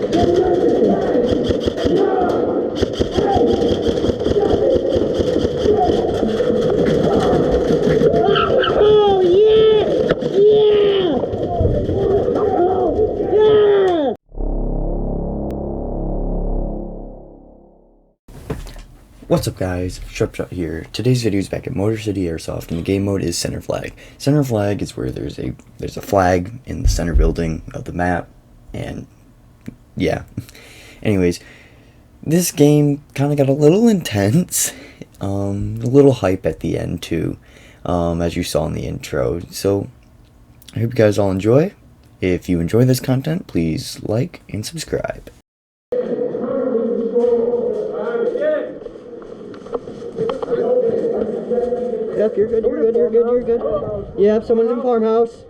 Oh yeah! Yeah! Oh yeah! What's up guys, Sharpshot here. Today's video is back at Motor City Airsoft and the game mode is center flag. Center flag is where there's a flag in the center building of the map, and yeah. Anyways, this game kind of got a little intense, a little hype at the end too, as you saw in the intro. So I hope you guys all enjoy. If you enjoy this content, please like and subscribe. Yep, you're good, you're good, you're good, you're good. Yep, someone's in farmhouse.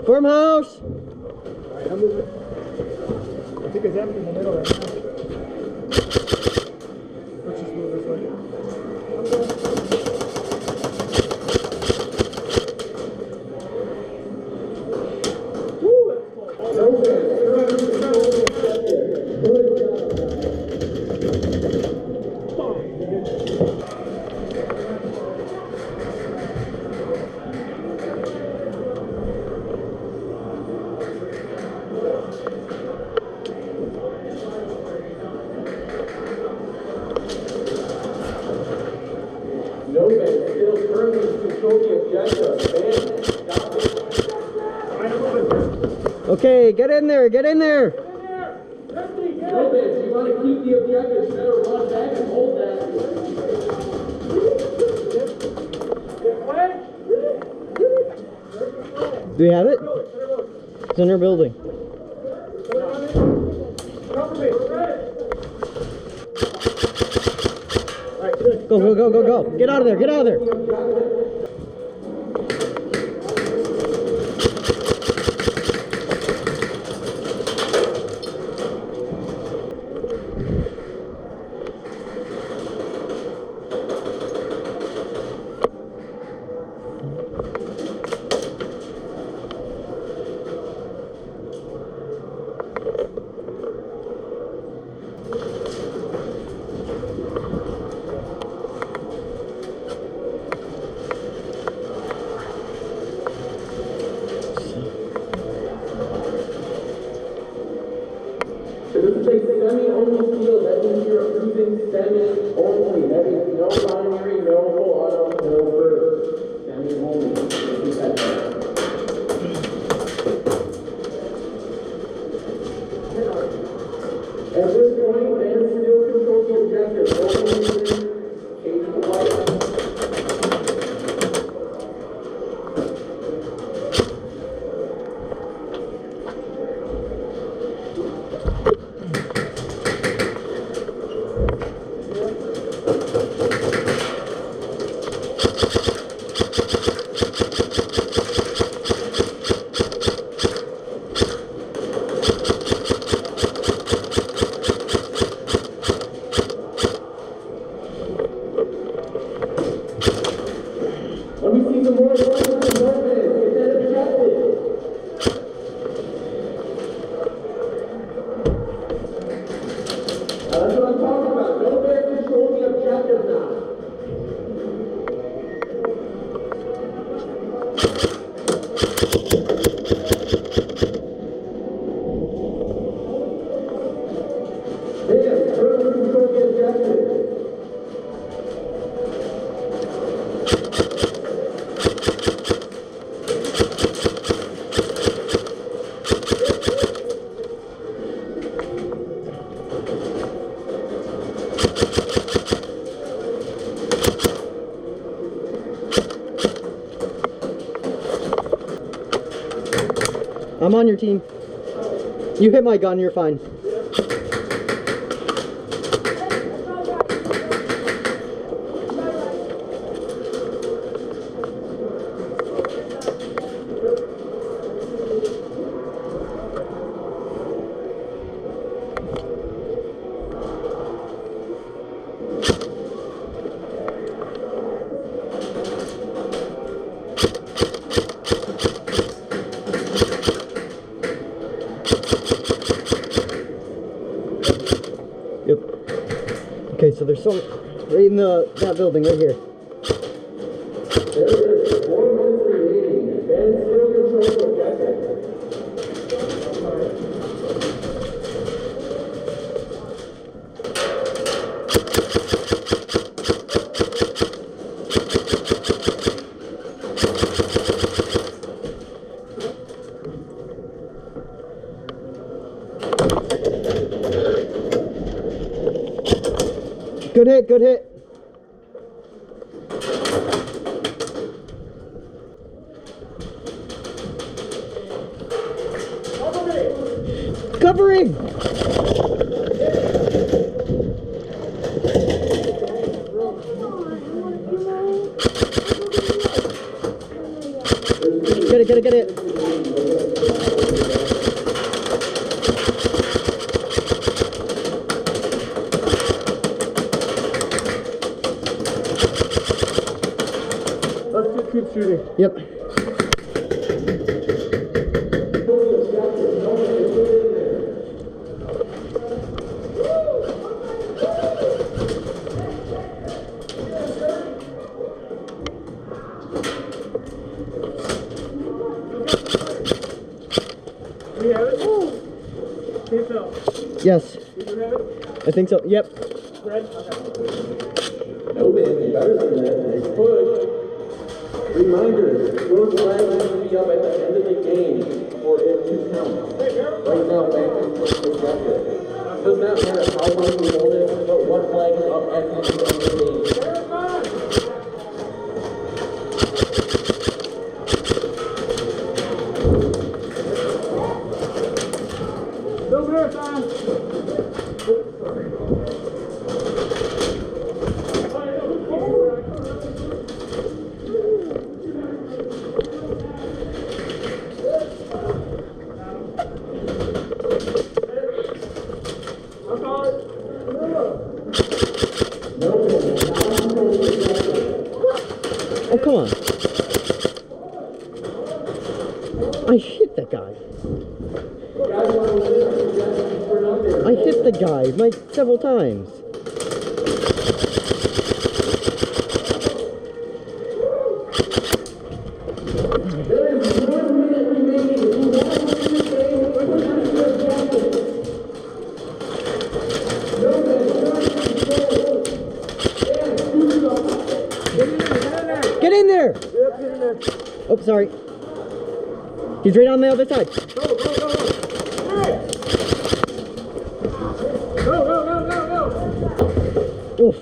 Farmhouse! Alright, I'm moving. I think it's empty in the middle right now. Let's just move this way. No man still firmly control the objective. Okay, get in there, get in there! No man, if you want to keep the objective, you better run back and hold that. Do you have it? Center building. Go, go, go, go, go. Get out of there, get out of there. This is a semi-only field. That means you're using semi-only. That means no binary, no auto, no bird. Semi-only. At this point, man still controls the objective. Only change the light. Let me see some more ones and movement. Get that objective. That's what I'm talking about. No man control the objective now. Damn, further control the objective. I'm on your team. You hit my gun, you're fine. Okay, so there's some right in that building right here. There is 4 minutes remaining. Ben still controls the objective. Good hit, good hit. Covering! Get it, get it, get it. Let's just keep shooting. Yep. We have it? Can't tell. Yes. You have it? I think so. Yep. Red? Okay. No, baby, better than that. Nice push. Reminders, your flag will be up at the end of the game for it to count. Right now, back is objective. Does not matter how long you hold it, but what flag is up at the end of the game. No marathon! Oh, come on. I hit that guy. I hit the guy like several times. There is 1 minute remaining. If you want to win this game, we're going to have to objective. No, man, Get in there! Yep, get in there. Oh, sorry. He's right on the other side. Go, go, go, go. Hey! Go, go, go, go, go. Oof.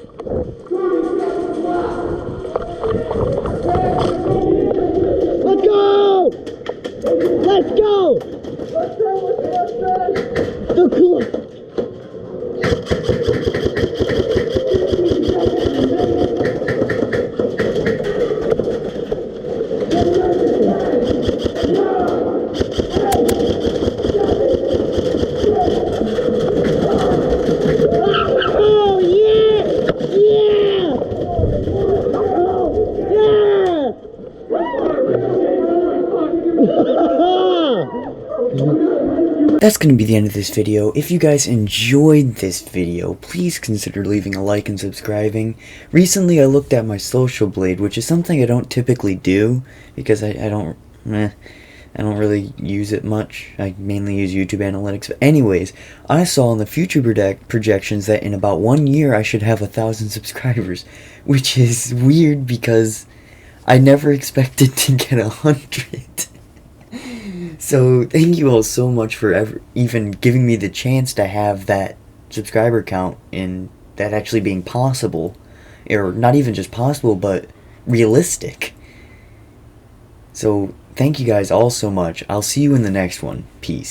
Let's go! Let's go! So cool. Oh yeah! Yeah! That's going to be the end of this video. If you guys enjoyed this video, please consider leaving a like and subscribing. Recently I looked at my social blade, which is something I don't typically do because I don't really use it much. I mainly use YouTube Analytics. But anyways, I saw in the future projections that in about 1 year I should have 1,000 subscribers, which is weird because I never expected to get 100. So thank you all so much for even giving me the chance to have that subscriber count and that actually being possible, or not even just possible but realistic. So thank you guys all so much. I'll see you in the next one. Peace.